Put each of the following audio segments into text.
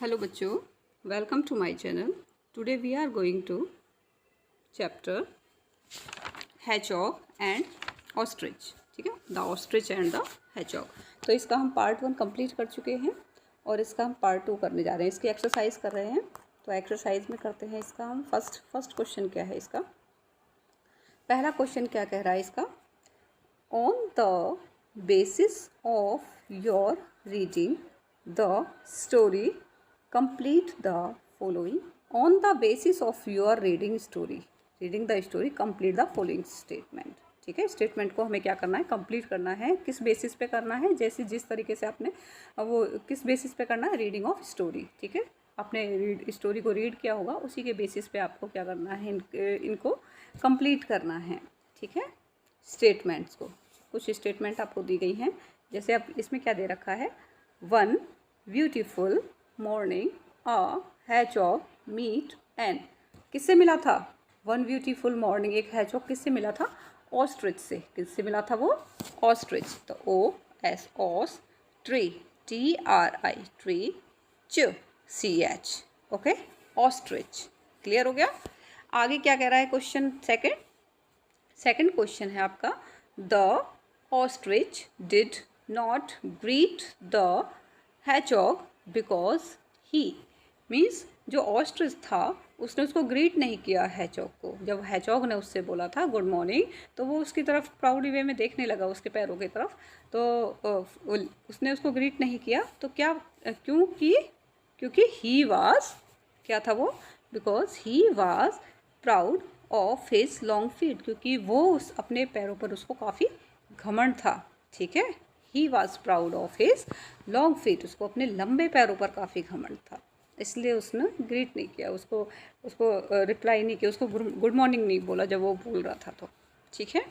Hello बच्चों, welcome to my channel. Today we are going to chapter hedgehog and ostrich. ठीक है, the ostrich and the hedgehog. तो इसका हम part 1 complete कर चुके हैं और इसका हम पार्ट 2 करने जा रहे हैं। इसकी एक्सरसाइज कर रहे हैं, तो एक्सरसाइज में करते हैं इसका हम फर्स्ट क्वेश्चन क्या है इसका। पहला क्वेश्चन क्या कह रहा है इसका, on the basis of your reading the story complete the following. On the basis of your reading the story complete the following statement. ठीक है, स्टेटमेंट को हमें क्या करना है, कंप्लीट करना है। किस बेसिस पे करना है, जैसे जिस तरीके से आपने वो किस बेसिस पे करना है, रीडिंग ऑफ स्टोरी। ठीक है, आपने स्टोरी को रीड किया होगा, उसी के बेसिस पे आपको क्या करना है, इनको कंप्लीट करना है। ठीक है, स्टेटमेंट्स को, कुछ स्टेटमेंट आपको दी गई हैं। जैसे अब इसमें क्या दे रखा है, one beautiful morning a hedgehog meet and, किससे मिला था, वन ब्यूटीफुल मॉर्निंग एक हैचॉग किससे मिला था, ऑस्ट्रिच से। किससे मिला था वो, ऑस्ट्रिच। तो O S os, tree T R I tree, च C H, okay, ostrich. Clear हो गया। आगे क्या कह रहा है क्वेश्चन सेकंड क्वेश्चन है आपका, the ostrich did not greet the hedgehog because he, means जो ऑस्ट्रिच था उसने उसको ग्रीट नहीं किया हैचॉग को। जब हैचॉग ने उससे बोला था गुड मॉर्निंग, तो वो उसकी तरफ प्राउडी वे में देखने लगा, उसके पैरों की तरफ, तो उसने उसको ग्रीट नहीं किया। तो क्या, क्योंकि ही वाज, क्या था वो, because he was proud of his long feet, क्योंकि वो उस अपने पैरों पर उसको काफ़ी घमंड था। ठीक है, he was proud of his long feet, उसको अपने लंबे पैरों पर काफ़ी घमंड था, इसलिए उसने ग्रीट नहीं किया, उसको रिप्लाई नहीं किया, उसको गुड मॉर्निंग नहीं बोला जब वो बोल रहा था। तो ठीक है,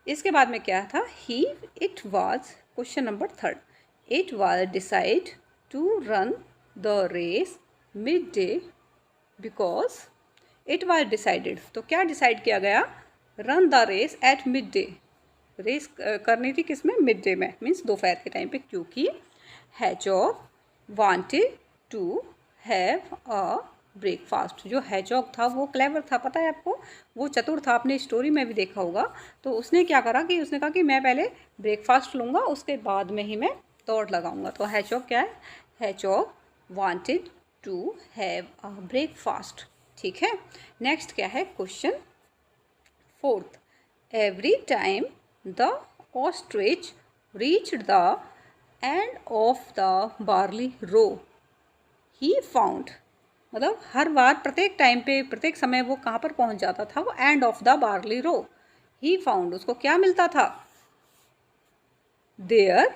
इसके बाद में क्या था, he it was, question number 3, it was decide to run the race midday because, it was decided, तो क्या डिसाइड किया गया, run the race at midday, रेस करनी थी किसमें, मिड डे में, मीन्स दोपहर के टाइम पे, क्योंकि hedgehog wanted to have a breakfast. जो हैचॉग था वो क्लेवर था, पता है आपको, वो चतुर था, आपने स्टोरी में भी देखा होगा। तो उसने क्या करा कि उसने कहा कि मैं पहले ब्रेकफास्ट लूँगा, उसके बाद में ही मैं दौड़ लगाऊंगा। तो हैचॉग क्या है, hedgehog wanted to have a breakfast. ठीक है, नेक्स्ट क्या है question 4, every time the ostrich reached the end of the barley row he found, मतलब हर बार प्रत्येक टाइम पे प्रत्येक समय वो कहाँ पर पहुँच जाता था, वो end of the barley row, he found, उसको क्या मिलता था, there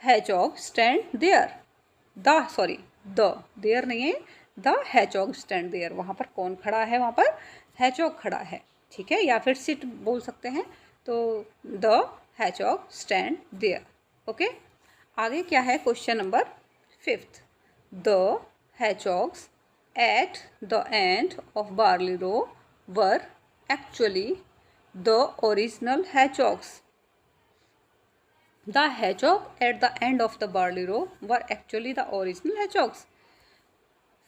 hedgehog stand there, the there नहीं है, द हैचॉग स्टैंड देयर, वहाँ पर कौन खड़ा है, वहाँ पर हैचॉग खड़ा है। ठीक है, या फिर सिट बोल सकते हैं। तो the hedgehog stand there. Okay, आगे क्या है question number 5, the hedgehogs at the end of barley row were actually the original hedgehogs, the hedgehog at the end of the barley row were actually the original hedgehogs,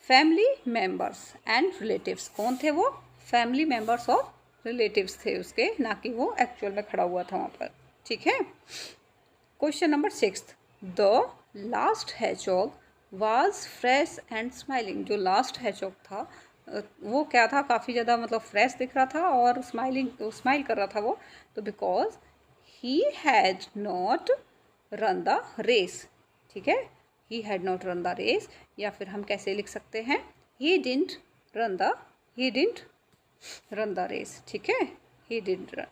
family members and relatives, कौन थे वो, family members of relatives थे उसके, ना कि वो actual में खड़ा हुआ था वहाँ पर। ठीक है, question number 6, the last hedgehog was fresh and smiling, जो लास्ट हैचॉग था वो क्या था, काफ़ी ज़्यादा मतलब फ्रेश दिख रहा था और स्माइल कर रहा था वो, तो because he had not run the race. ठीक है, he had not run the race, या फिर हम कैसे लिख सकते हैं, he didn't run the race. ठीक है, ही डिडंट रन,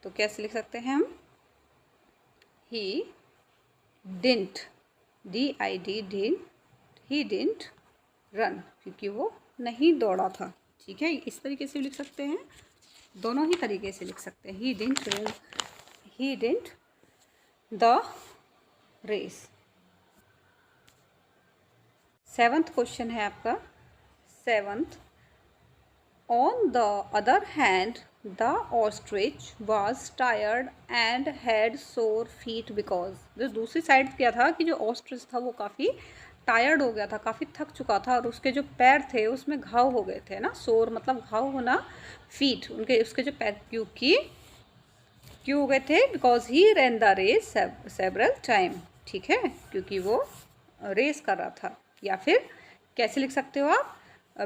तो कैसे लिख सकते हैं हम, he didn't, he didn't run, क्योंकि वो नहीं दौड़ा था। ठीक है, इस तरीके से लिख सकते हैं, दोनों ही तरीके से लिख सकते हैं, he didn't the race. 7th question है आपका, 7th, on the other hand the ostrich was tired and had sore feet because, जो दूसरी साइड क्या था कि जो ऑस्ट्रिच था वो काफ़ी टायर्ड हो गया था, काफ़ी थक चुका था और उसके जो पैर थे उसमें घाव हो गए थे ना, सोर मतलब घाव होना, फीट उनके, उसके जो पैर क्यों हो गए थे, because he ran the race several time, ठीक है, क्योंकि वो रेस कर रहा था। या फिर कैसे लिख सकते हो आप,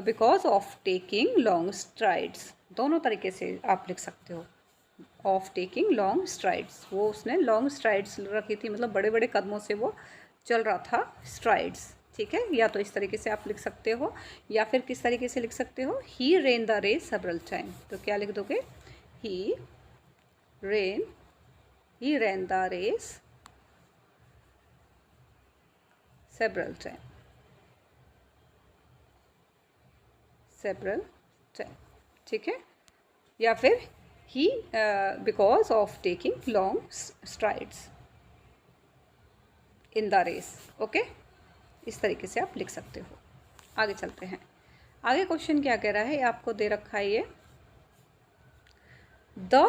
because of taking long strides, दोनों तरीके से आप लिख सकते हो। ऑफ टेकिंग लॉन्ग स्ट्राइड्स, वो उसने लॉन्ग स्ट्राइड्स रखी थी, मतलब बड़े बड़े कदमों से वो चल रहा था, स्ट्राइड्स, ठीक है। या तो इस तरीके से आप लिख सकते हो, या फिर किस तरीके से लिख सकते हो, he ran the race several time, तो क्या लिख दोगे, ही ran the race several time, ठीक है। या फिर he because of taking long strides in the race, okay, इस तरीके से आप लिख सकते हो। आगे चलते हैं, आगे क्वेश्चन क्या कह रहा है, आपको दे रखा है ये, The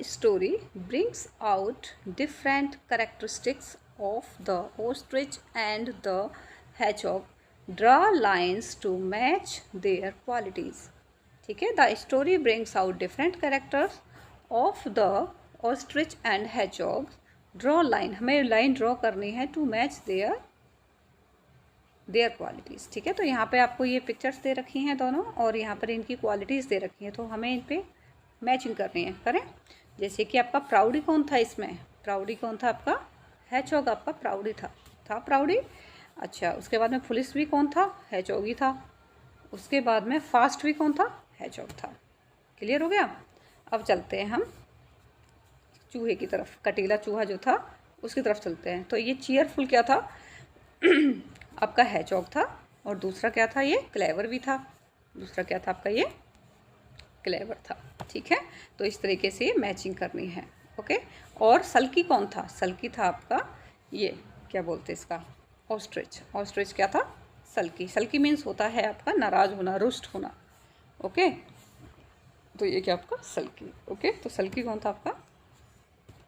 story brings out different characteristics of the ostrich and the hedgehog. Draw lines to match their qualities. ठीक है, the story brings out different characters of the ostrich and hedgehog. Draw line, हमें line draw करनी है to match their qualities, ठीक है। तो यहाँ पे आपको ये पिक्चर्स दे रखी हैं दोनों, और यहाँ पर इनकी क्वालिटीज़ दे रखी हैं, तो हमें इन पे मैचिंग करनी है, करें। जैसे कि आपका प्राउडी कौन था इसमें, प्राउडी कौन था आपका, हैचॉग आपका प्राउडी था प्राउडी। अच्छा, उसके बाद में पुलिस भी कौन था, हैचॉग ही था। उसके बाद में फास्ट भी कौन था, हैचॉग था। क्लियर हो गया। अब चलते हैं हम चूहे की तरफ, कटीला चूहा जो था उसकी तरफ चलते हैं। तो ये चीयरफुल क्या था आपका हैचॉग था, और दूसरा क्या था, ये क्लेवर भी था, दूसरा क्या था आपका, ये क्लेवर था, ठीक है। तो इस तरीके से ये मैचिंग करनी है, ओके। और सल्की कौन था, सल्की था आपका ये क्या बोलते हैं इसका, ऑस्ट्रिच। ऑस्ट्रिच क्या था, सल्की। सल्की मीन्स होता है आपका नाराज़ होना, रुष्ट होना, ओके। तो ये क्या आपका सल्की, ओके। तो सल्की कौन था आपका,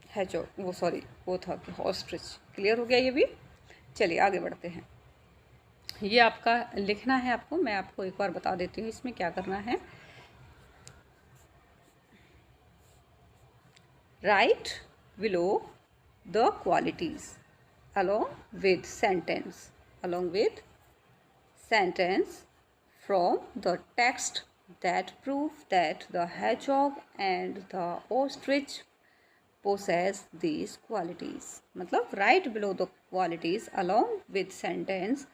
हैचॉग, वो सॉरी वो था कि ऑस्ट्रिच। क्लियर हो गया ये भी। चलिए आगे बढ़ते हैं। ये आपका लिखना है आपको, मैं आपको एक बार बता देती हूँ इसमें क्या करना है। Write below the qualities along with sentence from the text that prove that the hedgehog and the ostrich possess these qualities. मतलब write below the qualities along with sentence,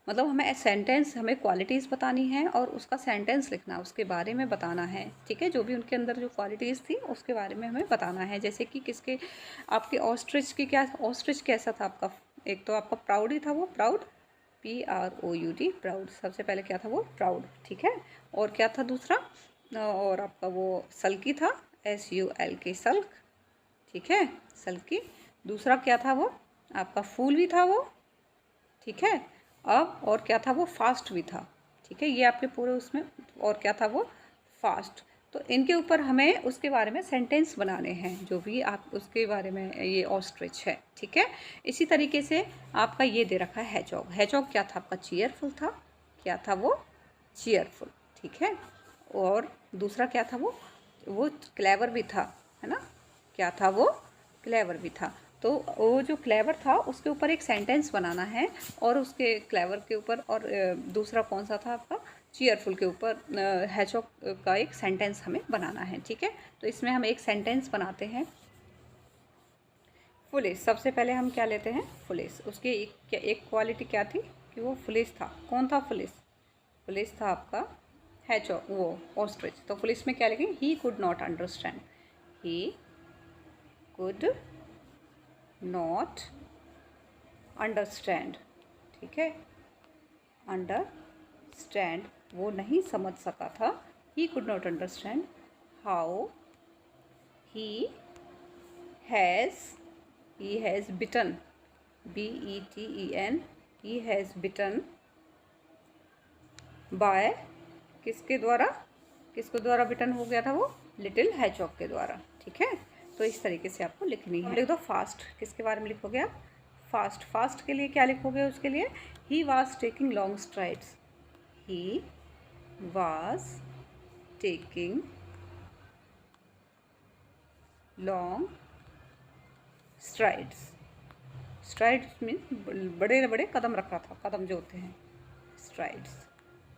मतलब हमें सेंटेंस, हमें क्वालिटीज़ बतानी है और उसका सेंटेंस लिखना, उसके बारे में बताना है, ठीक है। जो भी उनके अंदर जो क्वालिटीज़ थी उसके बारे में हमें बताना है। जैसे कि किसके, आपके ऑस्ट्रिच की क्या, ऑस्ट्रिच कैसा था आपका, एक तो आपका प्राउड ही था, वो प्राउड, PROUD, प्राउड, सबसे पहले क्या था वो प्राउड, ठीक है। और क्या था दूसरा, और आपका वो सल्की था, SULK, सल्क, ठीक है, सल्की। दूसरा क्या था वो आपका फूल भी था वो, ठीक है। अब और क्या था वो फास्ट भी था, ठीक है। ये आपके पूरे उसमें, और क्या था वो फास्ट। तो इनके ऊपर हमें उसके बारे में सेंटेंस बनाने हैं, जो भी आप उसके बारे में, ये ऑस्ट्रिच है, ठीक है। इसी तरीके से आपका ये दे रखा है हैचॉग। हैचॉग क्या था आपका, चीयरफुल था, क्या था वो चीयरफुल, ठीक है। और दूसरा क्या था वो क्लेवर भी था, है ना, क्या था वो क्लेवर भी था। तो वो जो क्लेवर था उसके ऊपर एक सेंटेंस बनाना है, और उसके क्लेवर के ऊपर, और दूसरा कौन सा था आपका चीयरफुल के ऊपर हैचॉग का एक सेंटेंस हमें बनाना है, ठीक है। तो इसमें हम एक सेंटेंस बनाते हैं। फुलिश, सबसे पहले हम क्या लेते हैं, फुलिश। उसकी एक क्वालिटी क्या थी कि वो फुलिश था। कौन था फुलिश, फुलिश था आपका हैचॉग, वो ऑस्ट्रिच। तो फुलिश में क्या लिखेंगे, he could not understand, he could not understand, ठीक है, अंडरस्टैंड, वो नहीं समझ सका था। He could not understand how he has beaten, BETEN, he has beaten by, किसके द्वारा बिटन हो गया था वो, लिटिल हैचॉग के द्वारा, ठीक है। तो इस तरीके से आपको लिखनी है। लिख दो फास्ट, किसके बारे में लिखोगे आप, फास्ट, फास्ट के लिए क्या लिखोगे उसके लिए, he was taking long strides, he was taking long strides, strides means बड़े बड़े कदम रख रहा था, कदम जो होते हैं स्ट्राइड्स,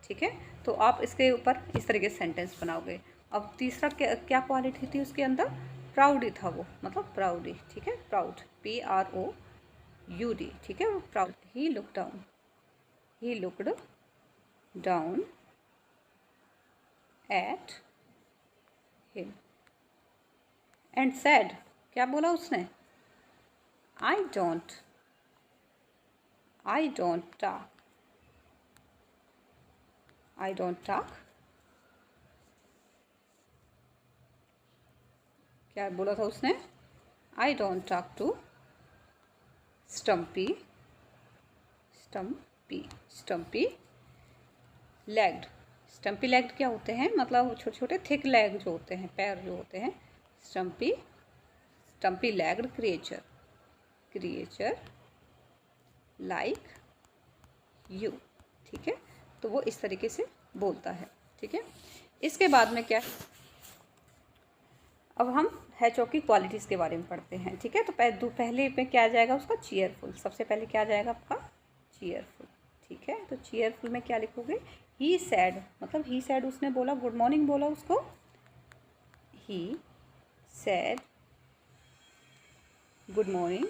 ठीक है। तो आप इसके ऊपर इस तरीके से सेंटेंस बनाओगे। अब तीसरा क्या क्वालिटी थी उसके अंदर, प्राउडी था वो, मतलब प्राउडी, ठीक है, प्राउड, PROUD, ठीक है, proud. He looked down, he looked down at him and said, क्या बोला उसने, I don't talk, I don't talk, क्या बोला था उसने, I don't talk to stumpy legged, stumpy legged क्या होते हैं, मतलब छोटे छोटे थिक लेग जो होते हैं, पैर जो होते हैं, स्टम्पी लेग्ड क्रिएचर लाइक यू, ठीक है। तो वो इस तरीके से बोलता है, ठीक है। इसके बाद में क्या, अब हम हैचॉक की क्वालिटीज़ के बारे में पढ़ते हैं, ठीक है। तो पहले में क्या आ जाएगा उसका, चीयरफुल, सबसे पहले क्या आ जाएगा आपका, चीयरफुल, ठीक है। तो चीयरफुल में क्या लिखोगे, ही सैड, मतलब ही सैड उसने बोला, गुड मॉर्निंग बोला उसको, ही सैड गुड मॉर्निंग,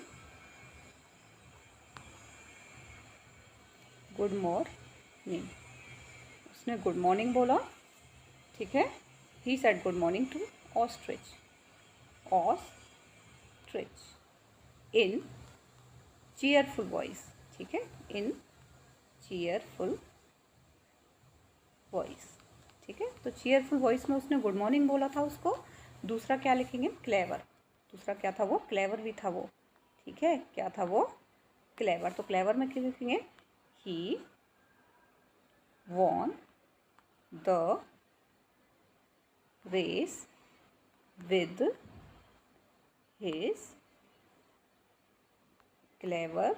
उसने गुड मॉर्निंग बोला, ठीक है। He said good morning to ostrich in cheerful voice, ठीक है, इन चीयरफुल वॉइस, ठीक है। तो चीयरफुल वॉइस में उसने गुड मॉर्निंग बोला था उसको। दूसरा क्या लिखेंगे, क्लेवर, दूसरा क्या था वो, क्लेवर भी था वो, ठीक है, क्या था वो, क्लेवर। तो क्लेवर में क्या लिखेंगे, ही won the race with his cleverness,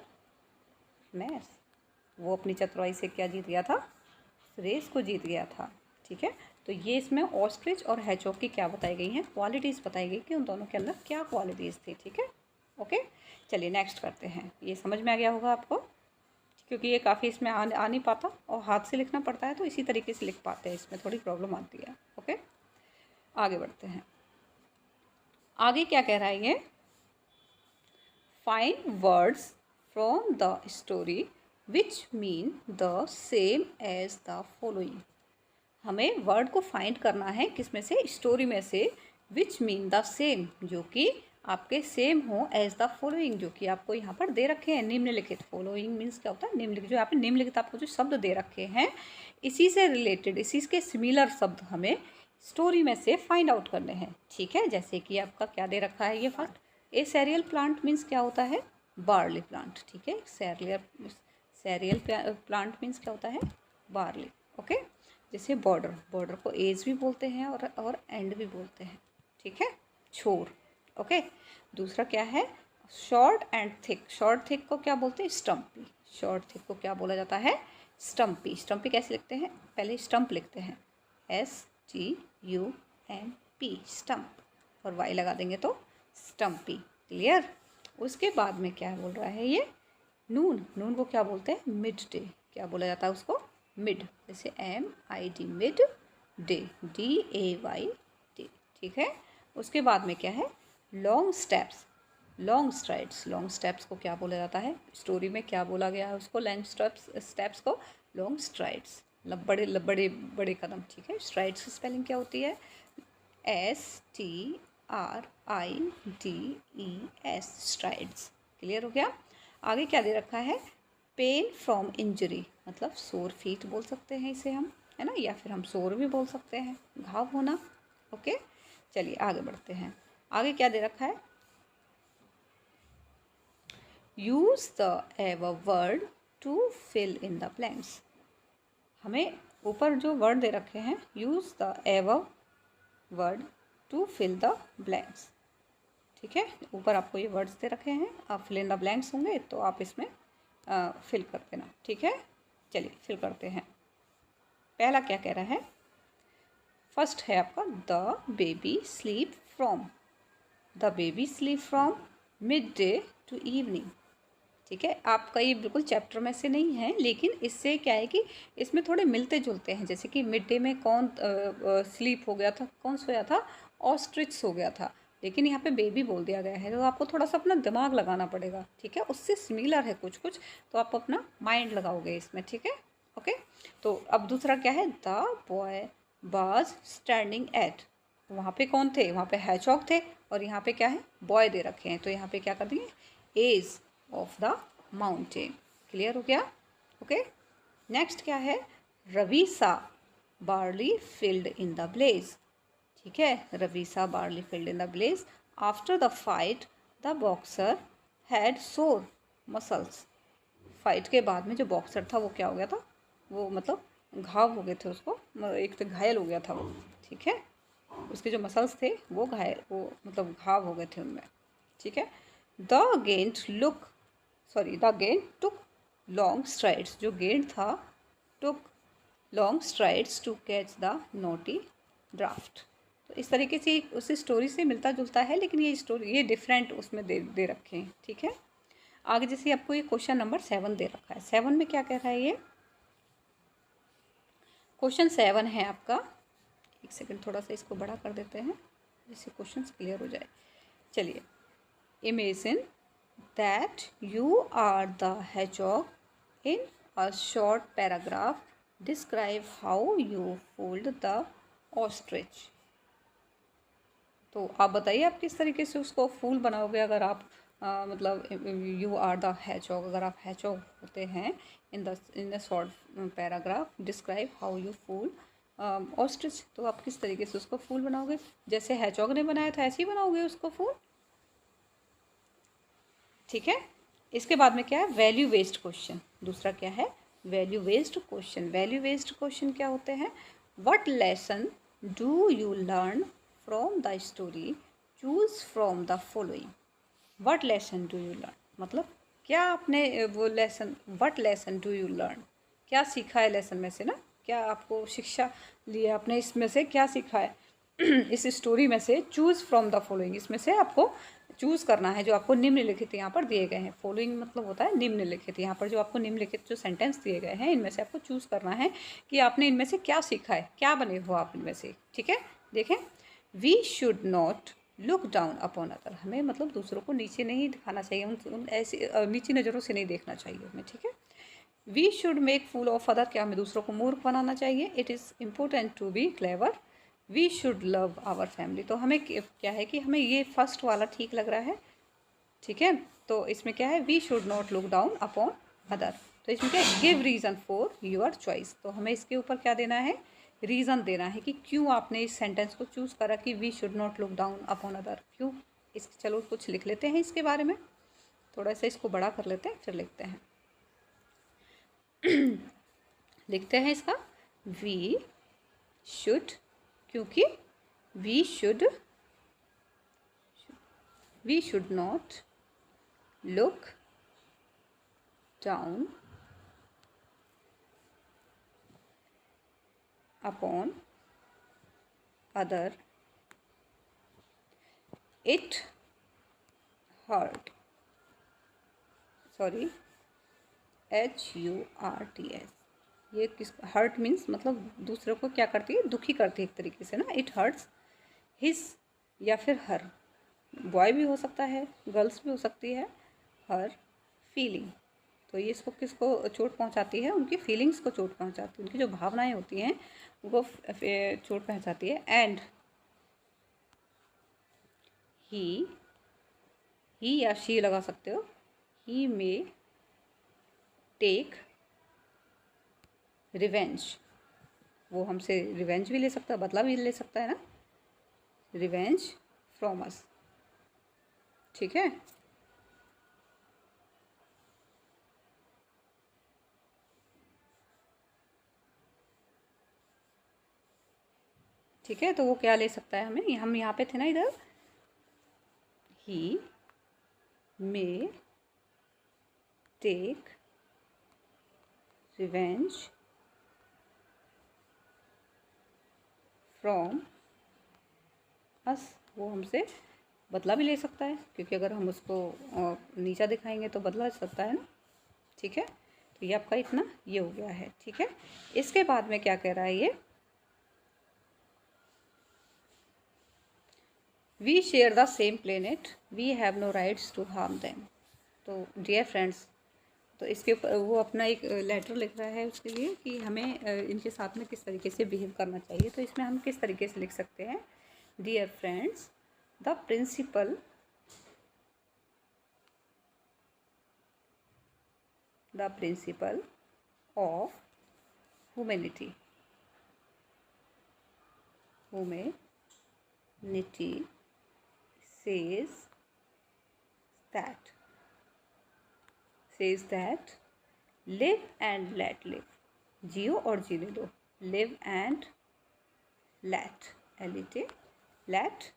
वो अपनी चतुराई से क्या जीत गया था, रेस को जीत गया था, ठीक है। तो ये इसमें ऑस्ट्रिच और हैचॉक की क्या बताई गई हैं, क्वालिटीज़ बताई गई कि उन दोनों के अंदर क्या क्वालिटीज़ थी, ठीक है। ओके, चलिए नेक्स्ट करते हैं। ये समझ में आ गया होगा आपको, क्योंकि ये काफ़ी इसमें आ नहीं पाता और हाथ से लिखना पड़ता है, तो इसी तरीके से लिख पाते हैं, इसमें थोड़ी प्रॉब्लम आती है। ओके, आगे बढ़ते हैं। आगे क्या कह रहा है ये, find words from the story which mean the same as the following. हमें वर्ड को फाइंड करना है किस में से, स्टोरी में से, विच मीन द सेम, जो कि आपके सेम हो, एज द फॉलोइंग, जो कि आपको यहाँ पर दे रखे हैं निम्नलिखित। फॉलोइंग मीन्स क्या होता है, निम्नलिखित, जो यहाँ पे निम्नलिखित आपको जो शब्द दे रखे हैं, इसी से रिलेटेड, इसी के सिमिलर शब्द हमें स्टोरी में से फाइंड आउट करने हैं, ठीक है। जैसे कि आपका क्या दे रखा है, ये फर्स्ट, ए सेरियल प्लांट मीन्स क्या होता है, बार्ली प्लांट, ठीक है। सेरियल प्लांट मीन्स क्या होता है, बार्ली, ओके। जैसे बॉर्डर को एज भी बोलते हैं और एंड भी बोलते हैं, ठीक है, छोर, ओके। दूसरा क्या है, short and thick, short thick को क्या बोलते हैं, स्टम्पी, शॉर्ट थिक को क्या बोला जाता है, स्टम्पी। स्टम्पी कैसे लिखते हैं, पहले स्टम्प लिखते हैं, STUMP, स्टम्प, और वाई लगा देंगे तो स्टम्पी, क्लियर। उसके बाद में क्या बोल रहा है ये, नून को क्या बोलते हैं, मिड डे, क्या बोला जाता है उसको, मिड, जैसे MID, मिड डे, DAY, ठीक है। उसके बाद में क्या है, लॉन्ग स्टेप्स को क्या बोला जाता है, स्टोरी में क्या बोला गया है उसको, लॉन्ग स्टेप्स को लॉन्ग स्ट्राइड्स, बड़े कदम, ठीक है। स्ट्राइड्स की स्पेलिंग क्या होती है, STRIDES, स्ट्राइड्स, क्लियर हो गया। आगे क्या दे रखा है, पेन फ्रॉम इंजरी, मतलब सोर फीट बोल सकते हैं इसे हम, है ना, या फिर हम सोर भी बोल सकते हैं, घाव होना, ओके। चलिए आगे बढ़ते हैं। आगे क्या दे रखा है, use the ever word to fill in the blanks. हमें ऊपर जो वर्ड दे रखे हैं, use the ever word to fill the blanks, ठीक है, ऊपर आपको ये वर्ड्स दे रखे हैं, आप फिल इन द ब्लैंक्स होंगे तो आप इसमें फिल कर देना। ठीक है, चलिए फिल करते हैं। पहला क्या कह रहा है, फर्स्ट है आपका the baby sleep from, the baby sleep from midday to evening. ठीक है, आपका ये बिल्कुल चैप्टर में से नहीं है, लेकिन इससे क्या है कि इसमें थोड़े मिलते जुलते हैं। जैसे कि मिड डे में कौन स्लीप हो गया था, कौन सोया था, ऑस्ट्रिच सो गया था, लेकिन यहाँ पे बेबी बोल दिया गया है, तो आपको थोड़ा सा अपना दिमाग लगाना पड़ेगा। ठीक है, उससे सिमिलर है कुछ कुछ, तो आप अपना माइंड लगाओगे इसमें। ठीक है, ओके। तो अब दूसरा क्या है, the boy was standing at, वहाँ पे कौन थे, वहाँ पे हैचॉग थे, और यहाँ पे क्या है, बॉय दे रखे हैं, तो यहाँ पे क्या कर देंगे, edge of the mountain. Clear हो गया, ओके। नेक्स्ट क्या है, Ravi saw barley filled in the blaze. ठीक है, Ravi saw barley filled in the blaze after the fight the boxer had sore muscles. Fight के बाद में जो बॉक्सर था वो क्या हो गया था, वो मतलब घाव हो गए थे उसको, एक तो घायल हो गया था वो। ठीक है, उसके जो मसल्स थे वो घायल, वो मतलब घाव हो गए थे उनमें। ठीक है, द गेंद टुक लॉन्ग स्ट्राइड्स, जो गेंद था took long strides to catch the naughty draft. तो इस तरीके से उस स्टोरी से मिलता जुलता है, लेकिन ये स्टोरी ये डिफरेंट उसमें दे रखे हैं। ठीक है, आगे जैसे आपको ये क्वेश्चन नंबर 7 दे रखा है, 7 में क्या कह रहा है, ये क्वेश्चन 7 है आपका। एक सेकंड, थोड़ा सा इसको बड़ा कर देते हैं जिससे क्वेश्चन क्लियर हो जाए। चलिए, imagine that you are the hedgehog in a short paragraph describe how you fooled the ostrich. तो आप बताइए आप किस तरीके से उसको फूल बनाओगे, अगर आप मतलब यू आर द हैचॉग, अगर आप हैचॉग होते हैं in the short paragraph describe how you fool ostrich, तो आप किस तरीके से उसको फूल बनाओगे, जैसे हैचॉग ने बनाया था ऐसे ही बनाओगे उसको फूल। ठीक है, इसके बाद में क्या है, वैल्यू बेस्ड क्वेश्चन। दूसरा क्या है, value based question. Value based question क्या होते हैं, what lesson do you learn from the story, choose from the following. What lesson do you learn, मतलब क्या आपने वो lesson, what lesson do you learn, क्या सीखा है लेसन में से ना, क्या आपको शिक्षा ली आपने, इसमें से क्या सीखा है इस स्टोरी में से। चूज़ फ्रॉम द फॉलोइंग, इसमें से आपको चूज़ करना है जो आपको निम्नलिखित यहाँ पर दिए गए हैं। फॉलोइंग मतलब होता है निम्नलिखित, यहाँ पर जो आपको निम्नलिखित जो सेंटेंस दिए गए हैं इनमें से आपको चूज़ करना है कि आपने इनमें से क्या सीखा है, क्या बने हो आप इनमें से। ठीक है, देखें, we should not look down upon other, हमें मतलब दूसरों को नीचे नहीं दिखाना चाहिए, उन ऐसी नीची नज़रों से नहीं देखना चाहिए हमें। ठीक है, we should make fool of other, क्या हमें दूसरों को मूर्ख बनाना चाहिए। It is important to be clever, we should love our family. तो हमें क्या है कि हमें ये फर्स्ट वाला ठीक लग रहा है। ठीक है, तो इसमें क्या है, we should not look down upon other, तो इसमें क्या है, give reason for your choice, तो हमें इसके ऊपर क्या देना है, रीज़न देना है कि क्यों आपने इस सेंटेंस को चूज़ करा कि we should not look down upon other, क्यों। चलो कुछ लिख लेते हैं इसके बारे में, थोड़ा सा इसको बड़ा कर लेते हैं फिर लिखते हैं लिखते हैं इसका, वी शुड, क्योंकि we should not look down upon other, it hurt, sorry HURTS, ये किस, हर्ट मीन्स मतलब दूसरों को क्या करती है, दुखी करती है एक तरीके से ना। इट हर्ट्स हिज या फिर हर, बॉय भी हो सकता है, गर्ल्स भी हो सकती है, हर फीलिंग, तो ये इसको किसको चोट पहुंचाती है, उनकी फीलिंग्स को चोट पहुंचाती है, उनकी जो भावनाएं होती हैं उनको चोट पहुंचाती है। एंड ही या शी लगा सकते हो, ही मे टेक रिवेंज, वो हमसे रिवेंज भी ले सकता है, बदला भी ले सकता है ना, रिवेंज फ्रॉम अस। ठीक है, ठीक है, तो वो क्या ले सकता है, हम यहाँ पे थे ना इधर, he may take revenge from us। वो हमसे बदला भी ले सकता है, क्योंकि अगर हम उसको नीचा दिखाएंगे तो बदला सकता है ना। ठीक है, तो ये आपका इतना ये हो गया है। ठीक है, इसके बाद में क्या कह रहा है ये, we share the same planet, we have no rights to harm them. तो डियर फ्रेंड्स, तो इसके ऊपर वो अपना एक लेटर लिख रहा है उसके लिए कि हमें इनके साथ में किस तरीके से बिहेव करना चाहिए। तो इसमें हम किस तरीके से लिख सकते हैं, dear friends, the principal of humanity says that live and let live, जियो और जीने दो, live and let, let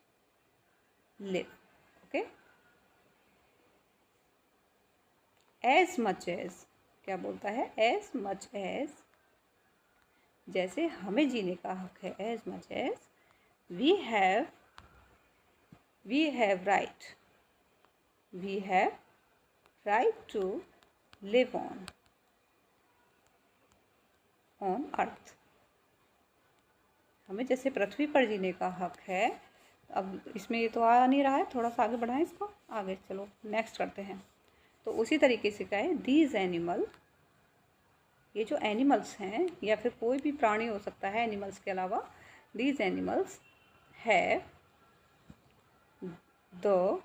live, okay, as much as, क्या बोलता है, as much as, जैसे हमें जीने का हक है, as much as we have right to live on earth। हमें जैसे पृथ्वी पर जीने का हक है। अब इसमें ये तो आ नहीं रहा है, थोड़ा सा आगे बढ़ाएं इसको, आगे चलो नेक्स्ट करते हैं। तो उसी तरीके से क्या है, दीज एनिमल, ये जो एनिमल्स हैं या फिर कोई भी प्राणी हो सकता है एनिमल्स के अलावा, these animals have the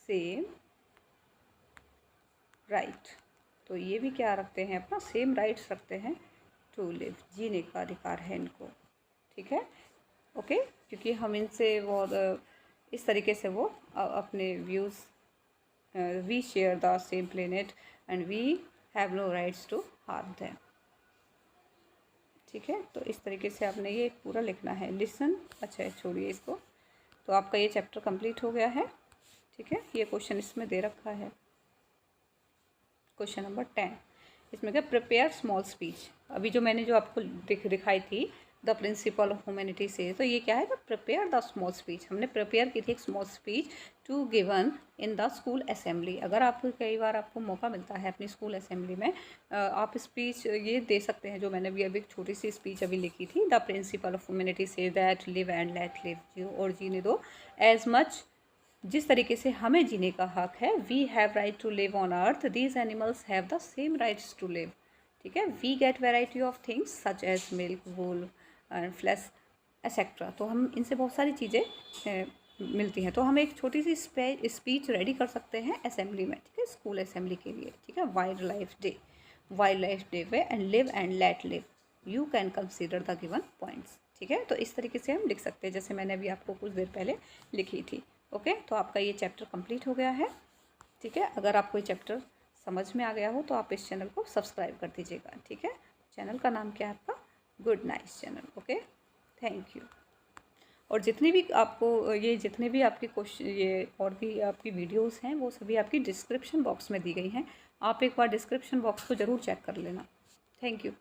same right. तो ये भी क्या रखते हैं, अपना सेम राइट्स रखते हैं, टू लिव, जीने का अधिकार है इनको। ठीक है, ओके, क्योंकि हम इनसे वो इस तरीके से वो अपने views, we share the same planet and we have no rights to harm them. ठीक है, तो इस तरीके से आपने ये पूरा लिखना है, लिसन। अच्छा छोड़िए इसको, तो आपका ये चैप्टर कंप्लीट हो गया है। ठीक है, ये क्वेश्चन इसमें दे रखा है, क्वेश्चन नंबर 10। इसमें क्या, प्रिपेयर स्मॉल स्पीच। अभी जो मैंने जो आपको दिखाई थी, द प्रिंसिपल ऑफ ह्यूमैनिटी से, तो ये क्या है, प्रिपेयर द स्मॉल स्पीच। हमने प्रिपेयर की थी एक small speech to given in the school assembly. अगर आपको कई बार आपको मौका मिलता है अपनी स्कूल असेंबली में, आप स्पीच ये दे सकते हैं, जो मैंने भी अभी एक छोटी सी स्पीच अभी लिखी थी, द प्रिंसिपल ऑफ ह्यूमैनिटी से that live and let live, जियो और जीने दो, एज मच, जिस तरीके से हमें जीने का हक है, we have right to live on earth, these animals have the same rights to live. ठीक है, we get variety of things such as milk, wool and flesh etcetera. तो हम इनसे बहुत सारी चीज़ें मिलती हैं। तो हम एक छोटी सी स्पीच रेडी कर सकते हैं असेंबली में। ठीक है, स्कूल असेंबली के लिए। ठीक है, wild life day way and live and let live, you can consider the given points. ठीक है, तो इस तरीके से हम लिख सकते हैं, जैसे मैंने अभी आपको कुछ देर पहले लिखी थी। ओके, तो आपका ये चैप्टर कंप्लीट हो गया है। ठीक है, अगर आपको ये चैप्टर समझ में आ गया हो तो आप इस चैनल को सब्सक्राइब कर दीजिएगा। ठीक है, चैनल का नाम क्या है आपका, good nice channel. Okay, thank you. और जितने भी आपके क्वेश्चन, ये और भी आपकी वीडियोस हैं, वो सभी आपकी डिस्क्रिप्शन बॉक्स में दी गई हैं। आप एक बार डिस्क्रिप्शन बॉक्स को ज़रूर चेक कर लेना। Thank you.